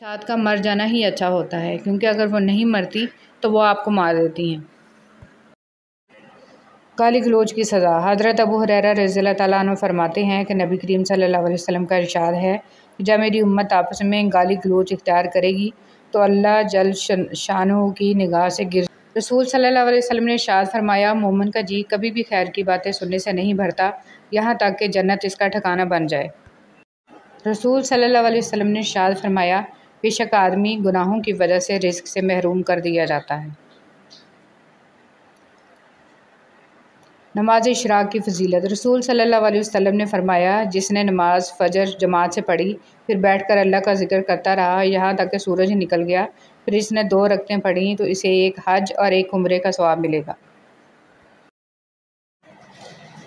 चाँद का मर जाना ही अच्छा होता है, क्योंकि अगर वो नहीं मरती तो वो आपको मार देती हैं। गाली गलौज की सज़ा। हज़रत अबू हुरैरा रज़ियल्लाहु तआला अन्हु फरमाते हैं कि नबी करीम सल्लल्लाहु अलैहि वसल्लम का इरशाद है कि जब मेरी उम्मत आपस में गाली गलौज इख्तियार करेगी तो अल्लाह जल शानहू की निगाह से गिर। रसूल सल्लल्लाहु अलैहि वसल्लम ने इरशाद फरमाया, मोमिन का जी कभी भी खैर की बातें सुनने से नहीं भरता, यहाँ तक कि जन्नत इसका ठिकाना बन जाए। रसूल सल्लल्लाहु अलैहि वसल्लम ने इरशाद फरमाया, बेशक आदमी गुनाहों की वजह से रिज़्क से महरूम कर दिया जाता है। नमाज इशराक की फ़जीलत। रसूल सल्लल्लाहु अलैहि वसल्लम ने फरमाया, जिसने नमाज फ़जर जमात से पढ़ी, फिर बैठकर अल्लाह का ज़िक्र करता रहा यहाँ तक कि सूरज निकल गया, फिर इसने 2 रकअतें पढ़ी तो इसे एक हज और एक उम्रे का सवाब मिलेगा।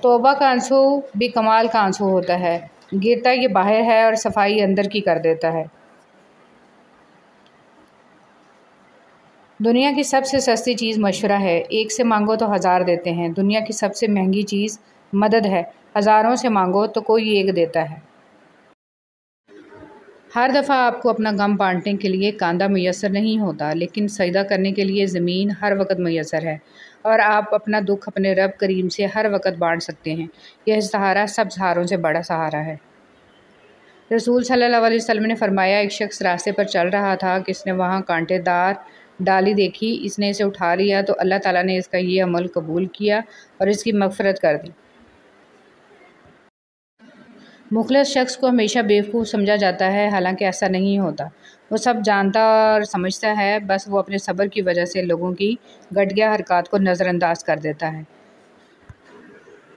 तौबा का आंसू भी कमाल का आंसू होता है, गिरता ये बाहर है और सफाई अंदर की कर देता है। दुनिया की सबसे सस्ती चीज़ मशवरा है, एक से मांगो तो 1000 देते हैं। दुनिया की सबसे महंगी चीज़ मदद है, हज़ारों से मांगो तो कोई एक देता है। हर दफ़ा आपको अपना गम बांटने के लिए कांधा मैसर नहीं होता, लेकिन सजदा करने के लिए ज़मीन हर वक्त मैसर है और आप अपना दुख अपने रब करीम से हर वक्त बांट सकते हैं। यह सहारा सब सहारों से बड़ा सहारा है। रसूल सल्लल्लाहु अलैहि वसल्लम ने फरमाया, एक शख्स रास्ते पर चल रहा था कि इसने वहाँ कांटेदार डाली देखी, इसने इसे उठा लिया तो अल्लाह ताला ने इसका ये अमल कबूल किया और इसकी मग़फ़िरत कर दी। मुखलिस शख्स को हमेशा बेवकूफ़ समझा जाता है, हालांकि ऐसा नहीं होता। वो सब जानता और समझता है, बस वो अपने सब्र की वजह से लोगों की घटिया हरकत को नज़रअंदाज कर देता है।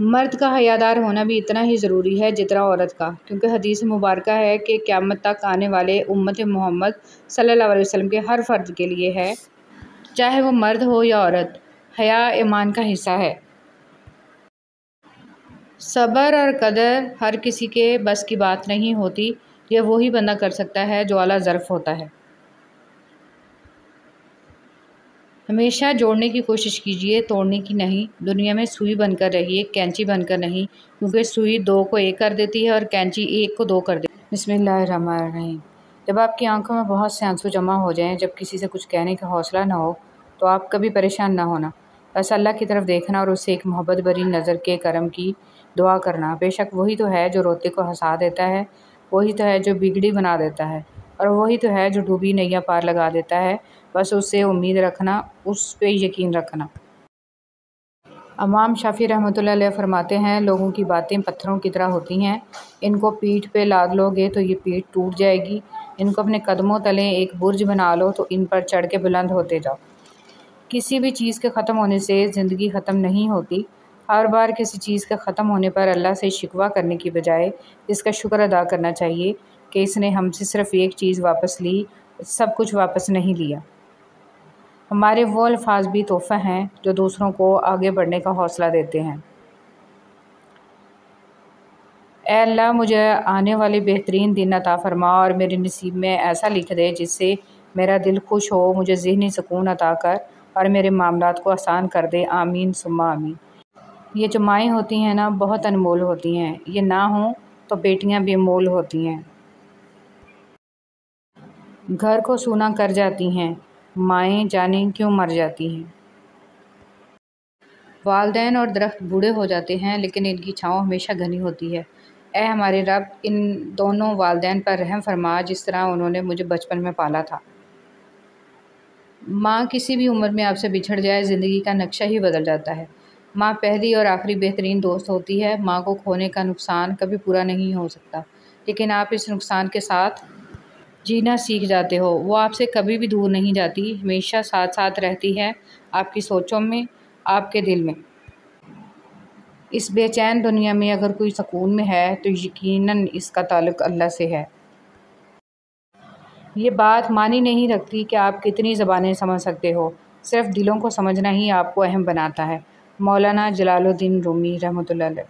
मर्द का हयादार होना भी इतना ही ज़रूरी है जितना औरत का, क्योंकि हदीस मुबारक है कि क़यामत तक आने वाले उम्मत मोहम्मद सल्लल्लाहु अलैहि वसल्लम के हर फ़र्द के लिए है, चाहे वो मर्द हो या औरत। हया ईमान का हिस्सा है। सब्र और कदर हर किसी के बस की बात नहीं होती, यह वही बंदा कर सकता है जो आला ज़र्फ़ होता है। हमेशा जोड़ने की कोशिश कीजिए, तोड़ने की नहीं। दुनिया में सुई बनकर रहिए, कैंची बनकर नहीं, क्योंकि सुई 2 को 1 कर देती है और कैंची 1 को 2 कर देती है। बिस्मिल्लाहिर्रहमानिर्रहीम। जब आपकी आंखों में बहुत से आंसू जमा हो जाएं, जब किसी से कुछ कहने का हौसला ना हो, तो आप कभी परेशान ना होना, बस अल्लाह की तरफ देखना और उससे एक मोहब्बत भरी नज़र के करम की दुआ करना। बेशक वही तो है जो रोते को हंसा देता है, वही तो है जो बिगड़ी बना देता है, और वही तो है जो डूबी नैया पार लगा देता है। बस उससे उम्मीद रखना, उस पे यकीन रखना। इमाम शाफ़ी रहमतुल्लाह अलैह फरमाते हैं, लोगों की बातें पत्थरों की तरह होती हैं, इनको पीठ पे लाद लोगे तो ये पीठ टूट जाएगी। इनको अपने कदमों तले एक बुर्ज बना लो तो इन पर चढ़ के बुलंद होते जाओ। किसी भी चीज़ के ख़त्म होने से ज़िंदगी ख़त्म नहीं होती। हर बार किसी चीज़ के ख़त्म होने पर अल्लाह से शिकवा करने की बजाय इसका शुक्र अदा करना चाहिए कि इसने हमसे सिर्फ़ एक चीज़ वापस ली, सब कुछ वापस नहीं लिया। हमारे वो अल्फाज भी तोहफ़ा हैं जो दूसरों को आगे बढ़ने का हौसला देते हैं। ऐ अल्लाह, मुझे आने वाले बेहतरीन दिन अता फ़रमा और मेरे नसीब में ऐसा लिख दे जिससे मेरा दिल खुश हो, मुझे ज़हनी सुकून अता कर और मेरे मामलात को आसान कर दे। आमीन सुम्मा आमीन। ये जो माएँ होती हैं ना, बहुत अनमोल होती हैं। ये ना हों तो बेटियां बेमोल होती हैं, घर को सूना कर जाती हैं, माएँ जाने क्यों मर जाती हैं। वालदैन और दरख्त बूढ़े हो जाते हैं, लेकिन इनकी छाँव हमेशा घनी होती है। ऐ हमारे रब, इन दोनों वालदैन पर रहम फरमा जिस तरह उन्होंने मुझे बचपन में पाला था। माँ किसी भी उम्र में आपसे बिछड़ जाए, ज़िंदगी का नक्शा ही बदल जाता है। माँ पहली और आखिरी बेहतरीन दोस्त होती है। माँ को खोने का नुकसान कभी पूरा नहीं हो सकता, लेकिन आप इस नुकसान के साथ जीना सीख जाते हो। वो आपसे कभी भी दूर नहीं जाती, हमेशा साथ साथ रहती है, आपकी सोचों में, आपके दिल में। इस बेचैन दुनिया में अगर कोई सुकून में है तो यकीनन इसका ताल्लुक़ अल्लाह से है। ये बात मानी नहीं रखती कि आप कितनी ज़बानें समझ सकते हो, सिर्फ़ दिलों को समझना ही आपको अहम बनाता है। मौलाना जलालुद्दीन रूमी रहमतुल्लाह अलैह।